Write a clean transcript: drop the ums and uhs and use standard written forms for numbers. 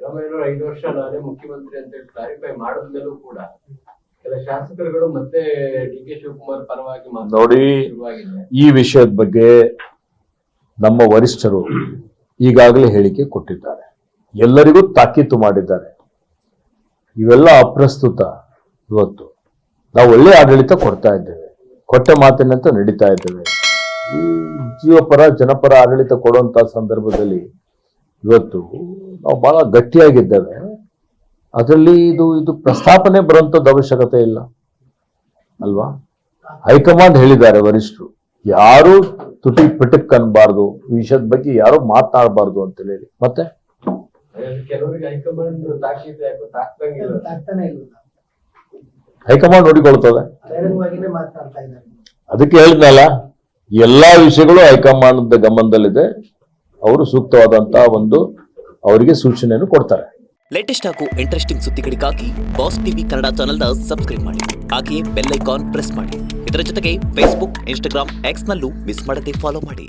ಸಿದ್ದರಾಮಯ್ಯನವರು 5 ವರ್ಷ ನಾನೇ ಮುಖ್ಯಮಂತ್ರಿ ಅಂತ ಹೇಳಿ ಕ್ಲಾರಿಫೈ ಮಾಡಿದ್ಮೇಲೂ ಕೂಡ ಕೆಲ ಶಾಸಕರುಗಳು ಮತ್ತೆ ಡಿ.ಕೆ. ಶಿವಕುಮಾರ್ ಪರವಾಗಿ ನೋಡಿ, ಈ ವಿಷಯದ ಬಗ್ಗೆ ನಮ್ಮ ವರಿಷ್ಠರು ಈಗಾಗಲೇ ಹೇಳಿಕೆ ಕೊಟ್ಟಿದ್ದಾರೆ, ಎಲ್ಲರಿಗೂ ತಾಕೀತು ಮಾಡಿದ್ದಾರೆ. ಇವೆಲ್ಲ ಅಪ್ರಸ್ತುತ. ಇವತ್ತು ನಾವು ಒಳ್ಳೆ ಆಡಳಿತ ಕೊಡ್ತಾ ಇದ್ದೇವೆ, ಕೊಟ್ಟ ಮಾತಿನಂತೆ ನಡೀತಾ ಇದ್ದೇವೆ. ಈ ಜೀವಪರ ಜನಪರ ಆಡಳಿತ ಕೊಡುವಂತ ಸಂದರ್ಭದಲ್ಲಿ ಇವತ್ತು ನಾವು ಬಹಳ ಗಟ್ಟಿಯಾಗಿದ್ದೇವೆ. ಅದರಲ್ಲಿ ಇದು ಪ್ರಸ್ತಾಪನೆ ಬರುವಂತದ್ದು ಅವಶ್ಯಕತೆ ಇಲ್ಲ ಅಲ್ವಾ? ಹೈಕಮಾಂಡ್ ಹೇಳಿದ್ದಾರೆ ವರಿಷ್ಠರು, ಯಾರು ತುಟಿ ಪಿಟಕ್ ಅನ್ಬಾರ್ದು, ಈ ವಿಷಯದ ಬಗ್ಗೆ ಯಾರು ಮಾತನಾಡಬಾರ್ದು ಅಂತ ಹೇಳಿ. ಮತ್ತೆ ಕೆಲವರಿಗೆ ಹೈಕಮಾಂಡ್ ಹೈಕಮಾಂಡ್ ನೋಡಿಕೊಳ್ತದೆ. ಅದಕ್ಕೆ ಹೇಳಿದ್ನಲ್ಲ, ಎಲ್ಲಾ ವಿಷಯಗಳು ಹೈಕಮಾಂಡ್ ಗಮನದಲ್ಲಿದೆ. ಅವರು ಸೂಕ್ತವಾದಂತಹ ಒಂದು ಅವರಿಗೆ ಸೂಚನೆಯನ್ನು ಕೊಡ್ತಾರೆ. ಲೇಟೆಸ್ಟ್ ಹಾಗೂ ಇಂಟ್ರೆಸ್ಟಿಂಗ್ ಸುದ್ದಿಗಳಿಗಾಗಿ ಬಾಸ್ ಟಿವಿ ಕನ್ನಡ ಚಾನೆಲ್ನ ಸಬ್ಸ್ಕ್ರೈಬ್ ಮಾಡಿ, ಹಾಗೆಯೇ ಬೆಲ್ ಐಕಾನ್ ಪ್ರೆಸ್ ಮಾಡಿ. ಇದರ ಜೊತೆಗೆ ಫೇಸ್ಬುಕ್, ಇನ್ಸ್ಟಾಗ್ರಾಮ್, ಎಕ್ಸ್ ನಲ್ಲೂ ಮಿಸ್ ಮಾಡದೆ ಫಾಲೋ ಮಾಡಿ.